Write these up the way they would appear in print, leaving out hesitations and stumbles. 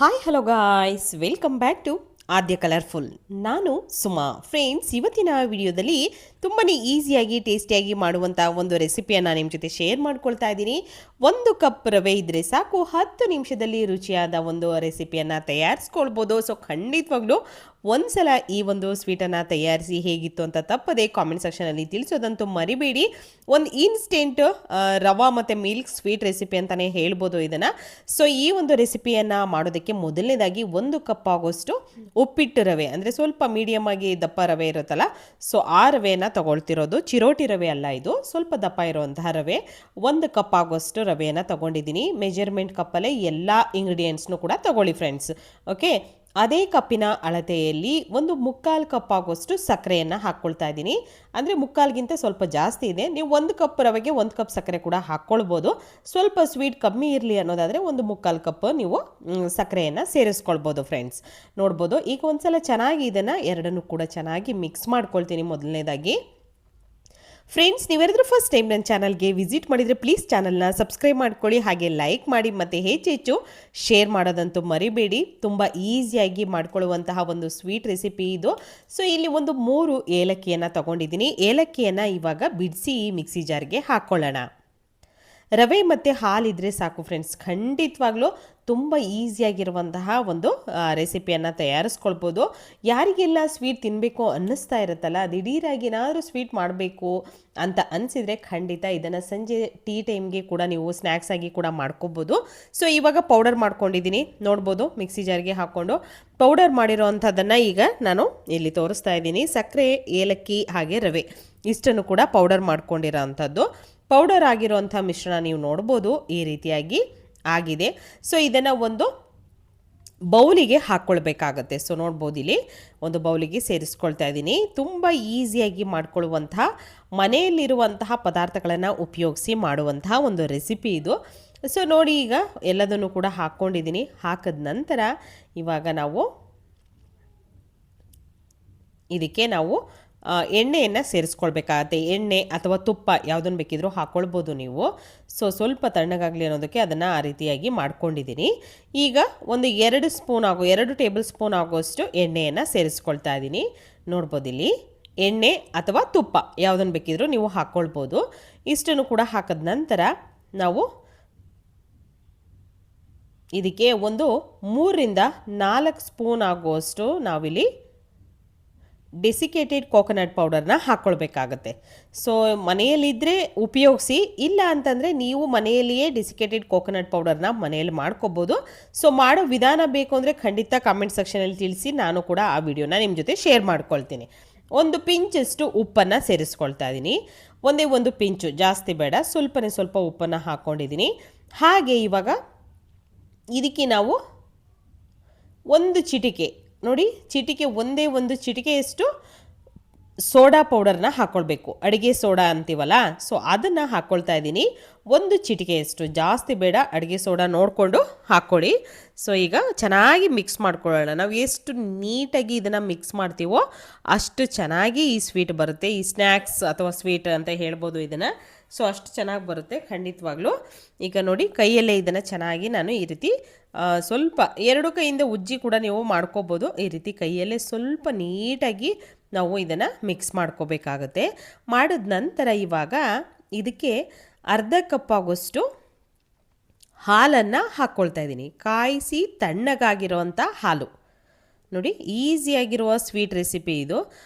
Hi hello guys, welcome back to Aadya colourful. ನಾನು Suma. Friends, ಇವತ್ತಿನ ವಿಡಿಯೋದಲ್ಲಿ ತುಂಬಾ ಈಸಿಯಾಗಿ ಟೇಸ್ಟಿಯಾಗಿ ಮಾಡುವಂಥ ಒಂದು ರೆಸಿಪಿಯನ್ನು ನಿಮ್ಮ ಜೊತೆ ಶೇರ್ ಮಾಡ್ಕೊಳ್ತಾ ಇದ್ದೀನಿ. 1 ಕಪ್ ರವೆ ಇದ್ದರೆ ಸಾಕು, 10 ನಿಮಿಷದಲ್ಲಿ ರುಚಿಯಾದ ಒಂದು ರೆಸಿಪಿಯನ್ನು ತಯಾರಿಸ್ಕೊಳ್ಬೋದು. ಸೊ ಖಂಡಿತವಾಗ್ಲೂ ಒಂದ್ಸಲ ಈ ಒಂದು ಸ್ವೀಟನ್ನು ತಯಾರಿಸಿ ಹೇಗಿತ್ತು ಅಂತ ತಪ್ಪದೆ ಕಾಮೆಂಟ್ ಸೆಕ್ಷನಲ್ಲಿ ತಿಳಿಸೋದಂತೂ ಮರಿಬೇಡಿ. ಒಂದು ಇನ್ಸ್ಟೆಂಟ್ ರವಾ ಮತ್ತು ಮಿಲ್ಕ್ ಸ್ವೀಟ್ ರೆಸಿಪಿ ಅಂತಲೇ ಹೇಳ್ಬೋದು ಇದನ್ನು. ಸೊ ಈ ಒಂದು ರೆಸಿಪಿಯನ್ನು ಮಾಡೋದಕ್ಕೆ ಮೊದಲನೇದಾಗಿ 1 ಕಪ್ ಆಗೋಷ್ಟು ಉಪ್ಪಿಟ್ಟು ರವೆ, ಅಂದರೆ ಸ್ವಲ್ಪ ಮೀಡಿಯಮ್ ಆಗಿ ದಪ್ಪ ರವೆ ಇರುತ್ತಲ್ಲ, ಸೊ ಆ ರವೆಯನ್ನು ತಗೊಳ್ತಿರೋದು. ಚಿರೋಟಿ ರವೆ ಅಲ್ಲ, ಇದು ಸ್ವಲ್ಪ ದಪ್ಪ ಇರುವಂತಹ ರವೆ. 1 ಕಪ್ ಆಗೋಷ್ಟು ರವೆಯನ್ನು ತಗೊಂಡಿದ್ದೀನಿ. ಮೆಜರ್ಮೆಂಟ್ ಕಪ್ಪಲ್ಲೇ ಎಲ್ಲ ಇಂಗ್ರೀಡಿಯೆಂಟ್ಸ್ನು ಕೂಡ ತಗೊಳ್ಳಿ ಫ್ರೆಂಡ್ಸ್. ಓಕೆ, ಅದೇ ಕಪ್ಪಿನ ಅಳತೆಯಲ್ಲಿ 1/4 ಕಪ್ ಆಗೋಷ್ಟು ಸಕ್ಕರೆಯನ್ನು ಹಾಕ್ಕೊಳ್ತಾ ಇದ್ದೀನಿ. ಅಂದರೆ ಮುಕ್ಕಾಲ್ಗಿಂತ ಸ್ವಲ್ಪ ಜಾಸ್ತಿ ಇದೆ. ನೀವು 1 ಕಪ್ ರವೆಗೆ 1 ಕಪ್ ಸಕ್ಕರೆ ಕೂಡ ಹಾಕ್ಕೊಳ್ಬೋದು. ಸ್ವಲ್ಪ ಸ್ವೀಟ್ ಕಮ್ಮಿ ಇರಲಿ ಅನ್ನೋದಾದರೆ 1/4 ಕಪ್ ನೀವು ಸಕ್ಕರೆಯನ್ನು ಸೇರಿಸ್ಕೊಳ್ಬೋದು ಫ್ರೆಂಡ್ಸ್. ನೋಡ್ಬೋದು. ಈಗ ಒಂದ್ಸಲ ಚೆನ್ನಾಗಿ ಇದನ್ನು ಎರಡನ್ನೂ ಕೂಡ ಚೆನ್ನಾಗಿ ಮಿಕ್ಸ್ ಮಾಡ್ಕೊಳ್ತೀನಿ ಮೊದಲನೇದಾಗಿ. ಫ್ರೆಂಡ್ಸ್, ನೀವೆಲ್ಲರೂ ಫಸ್ಟ್ ಟೈಮ್ ನನ್ನ ಚಾನಲ್ಗೆ ವಿಸಿಟ್ ಮಾಡಿದರೆ ಪ್ಲೀಸ್ ಚಾನಲ್ನ ಸಬ್ಸ್ಕ್ರೈಬ್ ಮಾಡ್ಕೊಳ್ಳಿ, ಹಾಗೆ ಲೈಕ್ ಮಾಡಿ ಮತ್ತು ಹೆಚ್ಚು ಶೇರ್ ಮಾಡೋದಂತೂ ಮರಿಬೇಡಿ. ತುಂಬ ಈಸಿಯಾಗಿ ಮಾಡ್ಕೊಳ್ಳುವಂತಹ ಒಂದು ಸ್ವೀಟ್ ರೆಸಿಪಿ ಇದು. ಸೊ ಇಲ್ಲಿ ಒಂದು 3 ಏಲಕ್ಕಿಯನ್ನು ತಗೊಂಡಿದ್ದೀನಿ. ಏಲಕ್ಕಿಯನ್ನು ಇವಾಗ ಬಿಡಿಸಿ ಈ ಮಿಕ್ಸಿ ಜಾರ್ಗೆ ಹಾಕ್ಕೊಳ್ಳೋಣ. ರವೆ ಮತ್ತು ಹಾಲಿದ್ರೆ ಸಾಕು ಫ್ರೆಂಡ್ಸ್, ಖಂಡಿತವಾಗ್ಲೂ ತುಂಬ ಈಸಿಯಾಗಿರುವಂತಹ ಒಂದು ರೆಸಿಪಿಯನ್ನು ತಯಾರಿಸ್ಕೊಳ್ಬೋದು. ಯಾರಿಗೆಲ್ಲ ಸ್ವೀಟ್ ತಿನ್ನಬೇಕು ಅನ್ನಿಸ್ತಾ ಇರುತ್ತಲ್ಲ, ದಿಢೀರಾಗಿ ಏನಾದರೂ ಸ್ವೀಟ್ ಮಾಡಬೇಕು ಅಂತ ಅನಿಸಿದರೆ ಖಂಡಿತ ಇದನ್ನು ಸಂಜೆ ಟೀ ಟೈಮ್ಗೆ ಕೂಡ ನೀವು ಸ್ನ್ಯಾಕ್ಸ್ ಆಗಿ ಕೂಡ ಮಾಡ್ಕೋಬೋದು. ಸೊ ಇವಾಗ ಪೌಡರ್ ಮಾಡ್ಕೊಂಡಿದ್ದೀನಿ, ನೋಡ್ಬೋದು. ಮಿಕ್ಸಿ ಜಾರ್ಗೆ ಹಾಕ್ಕೊಂಡು ಪೌಡರ್ ಮಾಡಿರೋ ಅಂಥದ್ದನ್ನು ಈಗ ನಾನು ಇಲ್ಲಿ ತೋರಿಸ್ತಾ ಇದ್ದೀನಿ. ಸಕ್ಕರೆ, ಏಲಕ್ಕಿ ಹಾಗೆ ರವೆ ಇಷ್ಟನ್ನು ಕೂಡ ಪೌಡರ್ ಮಾಡ್ಕೊಂಡಿರೋ ಅಂಥದ್ದು. ಪೌಡರ್ ಆಗಿರೋಂಥ ಮಿಶ್ರಣ ನೀವು ನೋಡ್ಬೋದು, ಈ ರೀತಿಯಾಗಿ ಆಗಿದೆ. ಸೊ ಇದನ್ನು ಒಂದು ಬೌಲಿಗೆ ಹಾಕ್ಕೊಳ್ಬೇಕಾಗತ್ತೆ. ಸೊ ನೋಡ್ಬೋದು, ಇಲ್ಲಿ ಒಂದು ಬೌಲಿಗೆ ಸೇರಿಸ್ಕೊಳ್ತಾ ಇದ್ದೀನಿ. ತುಂಬ ಈಸಿಯಾಗಿ ಮಾಡ್ಕೊಳ್ಳುವಂತಹ, ಮನೆಯಲ್ಲಿರುವಂತಹ ಪದಾರ್ಥಗಳನ್ನು ಉಪಯೋಗಿಸಿ ಮಾಡುವಂತಹ ಒಂದು ರೆಸಿಪಿ ಇದು. ಸೊ ನೋಡಿ, ಈಗ ಎಲ್ಲದನ್ನು ಕೂಡ ಹಾಕ್ಕೊಂಡಿದ್ದೀನಿ. ಹಾಕಿದ ನಂತರ ಇವಾಗ ನಾವು ಇದಕ್ಕೆ ಎಣ್ಣೆಯನ್ನು ಸೇರಿಸ್ಕೊಳ್ಬೇಕಾಗತ್ತೆ. ಎಣ್ಣೆ ಅಥವಾ ತುಪ್ಪ ಯಾವುದನ್ನು ಬೇಕಿದ್ರೂ ಹಾಕ್ಕೊಳ್ಬೋದು ನೀವು. ಸೊ ಸ್ವಲ್ಪ ತಣ್ಣಗಾಗಲಿ ಅನ್ನೋದಕ್ಕೆ ಅದನ್ನು ಆ ರೀತಿಯಾಗಿ ಮಾಡ್ಕೊಂಡಿದ್ದೀನಿ. ಈಗ ಒಂದು 2 ಟೇಬಲ್ ಸ್ಪೂನ್ ಆಗೋಷ್ಟು ಎಣ್ಣೆಯನ್ನು ಸೇರಿಸ್ಕೊಳ್ತಾ ಇದ್ದೀನಿ. ನೋಡ್ಬೋದು, ಇಲ್ಲಿ ಎಣ್ಣೆ ಅಥವಾ ತುಪ್ಪ ಯಾವುದನ್ನು ಬೇಕಿದ್ರೂ ನೀವು ಹಾಕ್ಕೊಳ್ಬೋದು. ಇಷ್ಟನ್ನು ಕೂಡ ಹಾಕಿದ ನಂತರ ನಾವು ಇದಕ್ಕೆ ಒಂದು 3-4 ಸ್ಪೂನ್ ಆಗುವಷ್ಟು ನಾವಿಲ್ಲಿ ಡೆಸಿಕೇಟೆಡ್ ಕೋಕೋನಟ್ ಪೌಡರ್ನ ಹಾಕ್ಕೊಳ್ಬೇಕಾಗತ್ತೆ. ಸೊ ಮನೆಯಲ್ಲಿದ್ದರೆ ಉಪಯೋಗಿಸಿ, ಇಲ್ಲ ಅಂತಂದರೆ ನೀವು ಮನೆಯಲ್ಲಿಯೇ ಡೆಸಿಕೇಟೆಡ್ ಕೋಕೋನಟ್ ಪೌಡರ್ನ ಮನೆಯಲ್ಲಿ ಮಾಡ್ಕೋಬೋದು. ಸೊ ಮಾಡೋ ವಿಧಾನ ಬೇಕು ಅಂದರೆ ಖಂಡಿತ ಕಾಮೆಂಟ್ ಸೆಕ್ಷನಲ್ಲಿ ತಿಳಿಸಿ, ನಾನು ಕೂಡ ಆ ವಿಡಿಯೋನ ನಿಮ್ಮ ಜೊತೆ ಶೇರ್ ಮಾಡ್ಕೊಳ್ತೀನಿ. ಒಂದು ಪಿಂಚಷ್ಟು ಉಪ್ಪನ್ನು ಸೇರಿಸ್ಕೊಳ್ತಾ ಇದ್ದೀನಿ. ಒಂದು ಪಿಂಚು, ಜಾಸ್ತಿ ಬೇಡ, ಸ್ವಲ್ಪ ಉಪ್ಪನ್ನು ಹಾಕ್ಕೊಂಡಿದ್ದೀನಿ. ಹಾಗೆ ಇವಾಗ ಇದಕ್ಕೆ ನಾವು ಒಂದು ಚಿಟಿಕೆ, ನೋಡಿ ಚಿಟಿಕೆ, ಒಂದು ಚಿಟಿಕೆಯಷ್ಟು ಸೋಡಾ ಪೌಡರ್ನ ಹಾಕ್ಕೊಳ್ಬೇಕು. ಅಡುಗೆ ಸೋಡಾ ಅಂತೀವಲ್ಲ, ಸೊ ಅದನ್ನು ಹಾಕ್ಕೊಳ್ತಾ ಇದ್ದೀನಿ. ಒಂದು ಚಿಟಿಕೆಯಷ್ಟು, ಜಾಸ್ತಿ ಬೇಡ, ಅಡುಗೆ ಸೋಡಾ ನೋಡಿಕೊಂಡು ಹಾಕ್ಕೊಳ್ಳಿ. ಸೊ ಈಗ ಚೆನ್ನಾಗಿ ಮಿಕ್ಸ್ ಮಾಡ್ಕೊಳ್ಳೋಣ. ನಾವು ಎಷ್ಟು ನೀಟಾಗಿ ಇದನ್ನು ಮಿಕ್ಸ್ ಮಾಡ್ತೀವೋ ಅಷ್ಟು ಚೆನ್ನಾಗಿ ಈ ಸ್ವೀಟ್ ಬರುತ್ತೆ. ಈ ಸ್ನ್ಯಾಕ್ಸ್ ಅಥವಾ ಸ್ವೀಟ್ ಅಂತ ಹೇಳ್ಬೋದು ಇದನ್ನು. ಸೊ ಅಷ್ಟು ಚೆನ್ನಾಗಿ ಬರುತ್ತೆ ಖಂಡಿತವಾಗ್ಲೂ. ಈಗ ನೋಡಿ, ಕೈಯಲ್ಲೇ ಇದನ್ನು ಚೆನ್ನಾಗಿ ನಾನು ಈ ರೀತಿ ಸ್ವಲ್ಪ 2 ಕೈಯಿಂದ ಉಜ್ಜಿ ಕೂಡ ನೀವು ಮಾಡ್ಕೋಬೋದು. ಈ ರೀತಿ ಕೈಯಲ್ಲೇ ಸ್ವಲ್ಪ ನೀಟಾಗಿ ನಾವು ಇದನ್ನು ಮಿಕ್ಸ್ ಮಾಡ್ಕೋಬೇಕಾಗತ್ತೆ. ಮಾಡಿದ ನಂತರ ಇವಾಗ ಇದಕ್ಕೆ 1/2 ಕಪ್ ಆಗೋಷ್ಟು ಹಾಲನ್ನು ಹಾಕ್ಕೊಳ್ತಾ ಇದ್ದೀನಿ. ಕಾಯಿಸಿ ತಣ್ಣಗಾಗಿರೋವಂಥ ಹಾಲು. ನೋಡಿ, ಈಸಿಯಾಗಿರುವ ಸ್ವೀಟ್ ರೆಸಿಪಿ ಇದು.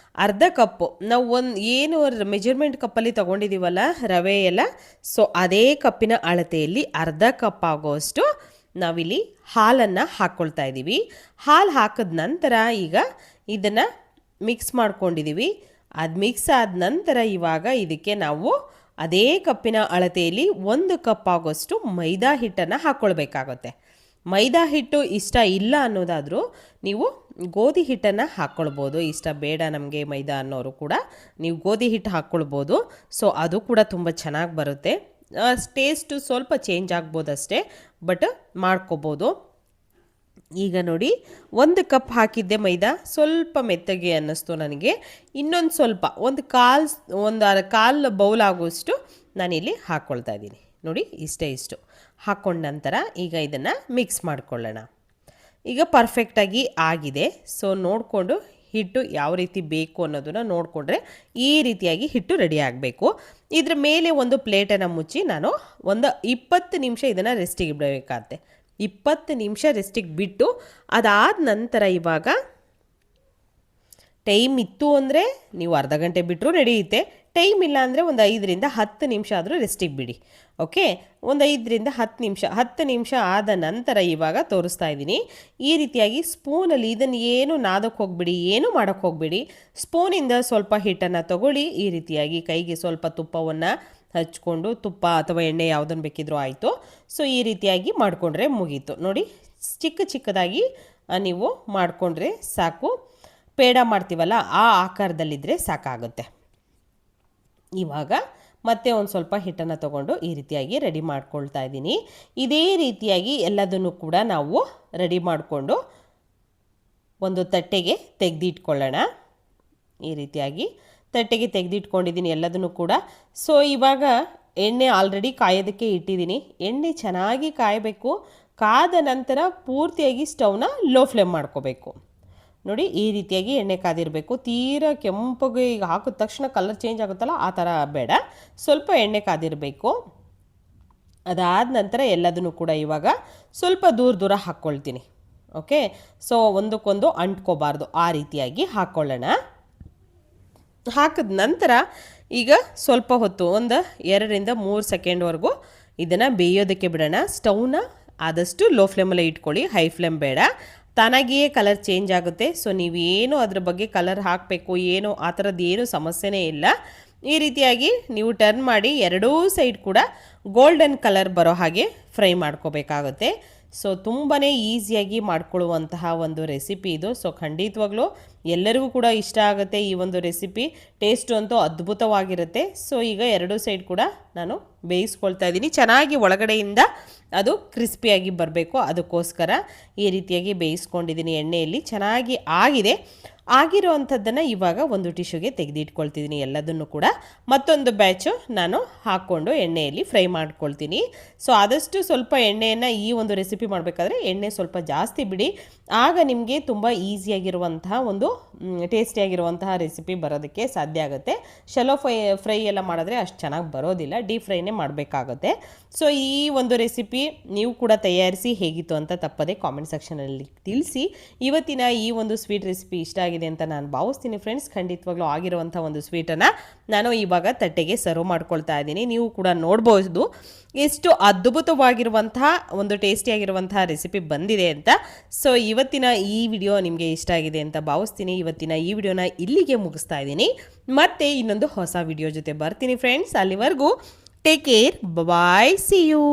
1/2 ಕಪ್ಪು ನಾವು ಏನು ಮೆಜರ್ಮೆಂಟ್ ಕಪ್ಪಲ್ಲಿ ತೊಗೊಂಡಿದ್ದೀವಲ್ಲ ರವೆ ಎಲ್ಲ, ಸೊ ಅದೇ ಕಪ್ಪಿನ ಅಳತೆಯಲ್ಲಿ 1/2 ಕಪ್ ಆಗೋಷ್ಟು ನಾವಿಲ್ಲಿ ಹಾಲನ್ನು ಹಾಕ್ಕೊಳ್ತಾ ಇದ್ದೀವಿ. ಹಾಲು ಹಾಕಿದ ನಂತರ ಈಗ ಇದನ್ನು ಮಿಕ್ಸ್ ಮಾಡ್ಕೊಂಡಿದ್ದೀವಿ. ಅದು ಮಿಕ್ಸ್ ಆದ ನಂತರ ಇವಾಗ ಇದಕ್ಕೆ ನಾವು ಅದೇ ಕಪ್ಪಿನ ಅಳತೆಯಲ್ಲಿ 1 ಕಪ್ ಆಗೋಷ್ಟು ಮೈದಾ ಹಿಟ್ಟನ್ನು ಹಾಕ್ಕೊಳ್ಬೇಕಾಗುತ್ತೆ. ಮೈದಾ ಹಿಟ್ಟು ಇಷ್ಟ ಇಲ್ಲ ಅನ್ನೋದಾದರೂ ನೀವು ಗೋಧಿ ಹಿಟ್ಟನ್ನು ಹಾಕ್ಕೊಳ್ಬೋದು. ಇಷ್ಟ ಬೇಡ ನಮಗೆ ಮೈದಾ ಅನ್ನೋರು ಕೂಡ ನೀವು ಗೋಧಿ ಹಿಟ್ಟು ಹಾಕ್ಕೊಳ್ಬೋದು. ಸೊ ಅದು ಕೂಡ ತುಂಬ ಚೆನ್ನಾಗಿ ಬರುತ್ತೆ. ಟೇಸ್ಟು ಸ್ವಲ್ಪ ಚೇಂಜ್ ಆಗ್ಬೋದು ಅಷ್ಟೇ, ಬಟ್ ಮಾಡ್ಕೋಬೋದು. ಈಗ ನೋಡಿ, 1 ಕಪ್ ಹಾಕಿದ್ದೆ ಮೈದಾ, ಸ್ವಲ್ಪ ಮೆತ್ತಗೆ ಅನ್ನಿಸ್ತು ನನಗೆ. ಇನ್ನೊಂದು ಸ್ವಲ್ಪ, ಒಂದು ಕಾಲು ಬೌಲ್ ಆಗೋಷ್ಟು ನಾನಿಲ್ಲಿ ಹಾಕ್ಕೊಳ್ತಾ ಇದ್ದೀನಿ. ನೋಡಿ, ಇಷ್ಟು ಹಾಕ್ಕೊಂಡ ನಂತರ ಈಗ ಇದನ್ನು ಮಿಕ್ಸ್ ಮಾಡ್ಕೊಳ್ಳೋಣ. ಈಗ ಪರ್ಫೆಕ್ಟಾಗಿ ಆಗಿದೆ. ಸೊ ನೋಡಿಕೊಂಡು ಹಿಟ್ಟು ಯಾವ ರೀತಿ ಬೇಕು ಅನ್ನೋದನ್ನು ನೋಡಿಕೊಂಡ್ರೆ ಈ ರೀತಿಯಾಗಿ ಹಿಟ್ಟು ರೆಡಿ ಆಗಬೇಕು. ಇದ್ರ ಮೇಲೆ ಒಂದು ಪ್ಲೇಟನ್ನು ಮುಚ್ಚಿ ನಾನು ಒಂದು 20 ನಿಮಿಷ ಇದನ್ನು ರೆಸ್ಟಿಗೆ ಬಿಡಬೇಕಾಗತ್ತೆ. 20 ನಿಮಿಷ ರೆಸ್ಟಿಗೆ ಬಿಟ್ಟು ಅದಾದ ನಂತರ ಇವಾಗ ಟೈಮ್ ಇತ್ತು ಅಂದರೆ ನೀವು ಅರ್ಧ ಗಂಟೆ ಬಿಟ್ಟರೂ ನಡೆಯುತ್ತೆ. ಟೈಮ್ ಇಲ್ಲ ಅಂದರೆ ಒಂದು 5ರಿಂದ 10 ನಿಮಿಷ ಆದರೂ ರೆಸ್ಟಿಗೆ ಬಿಡಿ. ಓಕೆ, ಒಂದು 5ರಿಂದ 10 ನಿಮಿಷ ಆದ ನಂತರ ಇವಾಗ ತೋರಿಸ್ತಾ ಇದ್ದೀನಿ. ಈ ರೀತಿಯಾಗಿ ಸ್ಪೂನಲ್ಲಿ ಇದನ್ನು ಏನು ನಾದಕ್ಕೆ ಹೋಗ್ಬಿಡಿ, ಏನು ಮಾಡೋಕ್ಕೆ ಹೋಗ್ಬಿಡಿ. ಸ್ಪೂನಿಂದ ಸ್ವಲ್ಪ ಹಿಟ್ಟನ್ನು ತಗೊಳ್ಳಿ. ಈ ರೀತಿಯಾಗಿ ಕೈಗೆ ಸ್ವಲ್ಪ ತುಪ್ಪವನ್ನು ಹಚ್ಕೊಂಡು, ತುಪ್ಪ ಅಥವಾ ಎಣ್ಣೆ ಯಾವುದನ್ನು ಬೇಕಿದ್ರೂ ಆಯಿತು. ಸೊ ಈ ರೀತಿಯಾಗಿ ಮಾಡಿಕೊಂಡ್ರೆ ಮುಗೀತು. ನೋಡಿ, ಚಿಕ್ಕದಾಗಿ ನೀವು ಮಾಡಿಕೊಂಡ್ರೆ ಸಾಕು. ಪೇಡ ಮಾಡ್ತೀವಲ್ಲ ಆ ಆಕಾರದಲ್ಲಿದ್ದರೆ ಸಾಕಾಗುತ್ತೆ. ಇವಾಗ ಮತ್ತೆ ಒಂದು ಸ್ವಲ್ಪ ಹಿಟ್ಟನ್ನು ತಗೊಂಡು ಈ ರೀತಿಯಾಗಿ ರೆಡಿ ಮಾಡ್ಕೊಳ್ತಾ ಇದ್ದೀನಿ. ಇದೇ ರೀತಿಯಾಗಿ ಎಲ್ಲದನ್ನು ಕೂಡ ನಾವು ರೆಡಿ ಮಾಡಿಕೊಂಡು ಒಂದು ತಟ್ಟೆಗೆ ತೆಗೆದಿಟ್ಕೊಳ್ಳೋಣ. ಈ ರೀತಿಯಾಗಿ ತಟ್ಟೆಗೆ ತೆಗೆದಿಟ್ಕೊಂಡಿದ್ದೀನಿ ಎಲ್ಲದನ್ನು ಕೂಡ. ಸೊ ಇವಾಗ ಎಣ್ಣೆ ಆಲ್ರೆಡಿ ಕಾಯೋದಕ್ಕೆ ಇಟ್ಟಿದ್ದೀನಿ. ಎಣ್ಣೆ ಚೆನ್ನಾಗಿ ಕಾಯಬೇಕು. ಕಾದ ನಂತರ ಪೂರ್ತಿಯಾಗಿ ಸ್ಟವ್ನ ಲೋ ಫ್ಲೇಮ್ ಮಾಡ್ಕೋಬೇಕು. ನೋಡಿ, ಈ ರೀತಿಯಾಗಿ ಎಣ್ಣೆ ಕಾದಿರಬೇಕು. ತೀರಾ ಕೆಂಪಗೆ ಈಗ ಹಾಕಿದ ತಕ್ಷಣ ಕಲರ್ ಚೇಂಜ್ ಆಗುತ್ತಲ್ಲ ಆ ಥರ ಬೇಡ. ಸ್ವಲ್ಪ ಎಣ್ಣೆ ಕಾದಿರಬೇಕು. ಅದಾದ ನಂತರ ಎಲ್ಲದನ್ನು ಕೂಡ ಇವಾಗ ಸ್ವಲ್ಪ ದೂರ ಹಾಕ್ಕೊಳ್ತೀನಿ. ಓಕೆ, ಸೊ ಒಂದಕ್ಕೊಂದು ಅಂಟ್ಕೋಬಾರ್ದು, ಆ ರೀತಿಯಾಗಿ ಹಾಕ್ಕೊಳ್ಳೋಣ. ಹಾಕಿದ ನಂತರ ಈಗ ಸ್ವಲ್ಪ ಹೊತ್ತು ಒಂದು 2ರಿಂದ 3 ಸೆಕೆಂಡ್ವರೆಗೂ ಇದನ್ನು ಬೇಯೋದಕ್ಕೆ ಬಿಡೋಣ. ಸ್ಟವ್ನ ಆದಷ್ಟು ಲೋ ಫ್ಲೇಮಲ್ಲೇ ಇಟ್ಕೊಳ್ಳಿ, ಹೈ ಫ್ಲೇಮ್ ಬೇಡ. ತಾನಾಗಿಯೇ ಕಲರ್ ಚೇಂಜ್ ಆಗುತ್ತೆ. ಸೊ ನೀವೇನು ಅದ್ರ ಬಗ್ಗೆ ಕಲರ್ ಹಾಕಬೇಕು ಏನು ಆ ಥರದ್ದು ಏನು ಸಮಸ್ಯೆನೇ ಇಲ್ಲ. ಈ ರೀತಿಯಾಗಿ ನೀವು ಟರ್ನ್ ಮಾಡಿ ಎರಡೂ ಸೈಡ್ ಕೂಡ ಗೋಲ್ಡನ್ ಕಲರ್ ಬರೋ ಹಾಗೆ ಫ್ರೈ ಮಾಡ್ಕೋಬೇಕಾಗುತ್ತೆ. ಸೊ ತುಂಬಾ ಈಸಿಯಾಗಿ ಮಾಡ್ಕೊಳ್ಳುವಂತಹ ಒಂದು ರೆಸಿಪಿ ಇದು. ಸೊ ಖಂಡಿತವಾಗ್ಲೂ ಎಲ್ಲರಿಗೂ ಕೂಡ ಇಷ್ಟ ಆಗುತ್ತೆ ಈ ಒಂದು ರೆಸಿಪಿ. ಟೇಸ್ಟು ಅಂತೂ ಅದ್ಭುತವಾಗಿರುತ್ತೆ. ಸೊ ಈಗ ಎರಡೂ ಸೈಡ್ ಕೂಡ ನಾನು ಬೇಯಿಸ್ಕೊಳ್ತಾ ಇದ್ದೀನಿ. ಚೆನ್ನಾಗಿ ಒಳಗಡೆಯಿಂದ ಅದು ಕ್ರಿಸ್ಪಿಯಾಗಿ ಬರಬೇಕು, ಅದಕ್ಕೋಸ್ಕರ ಈ ರೀತಿಯಾಗಿ ಬೇಯಿಸ್ಕೊಂಡಿದ್ದೀನಿ ಎಣ್ಣೆಯಲ್ಲಿ. ಚೆನ್ನಾಗಿ ಆಗಿದೆ. ಆಗಿರೋವಂಥದ್ದನ್ನು ಇವಾಗ ಒಂದು ಟಿಶ್ಯೂಗೆ ತೆಗೆದಿಟ್ಕೊಳ್ತಿದ್ದೀನಿ ಎಲ್ಲದನ್ನು ಕೂಡ. ಮತ್ತೊಂದು ಬ್ಯಾಚು ನಾನು ಹಾಕ್ಕೊಂಡು ಎಣ್ಣೆಯಲ್ಲಿ ಫ್ರೈ ಮಾಡ್ಕೊಳ್ತೀನಿ. ಸೊ ಆದಷ್ಟು ಸ್ವಲ್ಪ ಎಣ್ಣೆಯನ್ನು ಈ ಒಂದು ರೆಸಿಪಿ ಮಾಡಬೇಕಾದ್ರೆ ಎಣ್ಣೆ ಸ್ವಲ್ಪ ಜಾಸ್ತಿ ಬಿಡಿ. ಆಗ ನಿಮಗೆ ತುಂಬ ಈಸಿಯಾಗಿರುವಂತಹ ಒಂದು ಟೇಸ್ಟಿಯಾಗಿರುವಂತಹ ರೆಸಿಪಿ ಬರೋದಕ್ಕೆ ಸಾಧ್ಯ ಆಗುತ್ತೆ. ಶಲೋ ಫ್ರೈ ಎಲ್ಲ ಮಾಡಿದ್ರೆ ಅಷ್ಟು ಚೆನ್ನಾಗಿ ಬರೋದಿಲ್ಲ, ಡೀಪ್ ಫ್ರೈನೇ ಮಾಡಬೇಕಾಗುತ್ತೆ. ಸೊ ಈ ಒಂದು ರೆಸಿಪಿ ನೀವು ಕೂಡ ತಯಾರಿಸಿ ಹೇಗಿತ್ತು ಅಂತ ತಪ್ಪದೆ ಕಾಮೆಂಟ್ ಸೆಕ್ಷನಲ್ಲಿ ತಿಳಿಸಿ. ಇವತ್ತಿನ ಈ ಒಂದು ಸ್ವೀಟ್ ರೆಸಿಪಿ ಇಷ್ಟ ಆಗಿದೆ ಅಂತ ನಾನು ಭಾವಿಸ್ತೀನಿ ಫ್ರೆಂಡ್ಸ್. ಖಂಡಿತವಾಗ್ಲೂ ಆಗಿರುವಂಥ ಒಂದು ಸ್ವೀಟನ್ನು ನಾನು ಇವಾಗ ತಟ್ಟೆಗೆ ಸರ್ವ್ ಮಾಡ್ಕೊಳ್ತಾ ಇದ್ದೀನಿ. ನೀವು ಕೂಡ ನೋಡ್ಬೋದು ಎಷ್ಟು ಅದ್ಭುತವಾಗಿರುವಂತಹ ಒಂದು ಟೇಸ್ಟಿಯಾಗಿರುವಂತಹ ರೆಸಿಪಿ ಬಂದಿದೆ ಅಂತ. ಸೊ ಇವತ್ತಿನ ಈ ವಿಡಿಯೋ ನಿಮಗೆ ಇಷ್ಟ ಆಗಿದೆ ಅಂತ ಭಾವಿಸ್ತೀನಿ. ಇವತ್ತಿನ ಈ ವಿಡಿಯೋನ ಇಲ್ಲಿಗೆ ಮುಗಿಸ್ತಾ ಇದ್ದೀನಿ. ಮತ್ತೆ ಇನ್ನೊಂದು ಹೊಸ ವಿಡಿಯೋ ಜೊತೆ ಬರ್ತೀನಿ ಫ್ರೆಂಡ್ಸ್. ಅಲ್ಲಿವರೆಗೂ take care, bye, see you.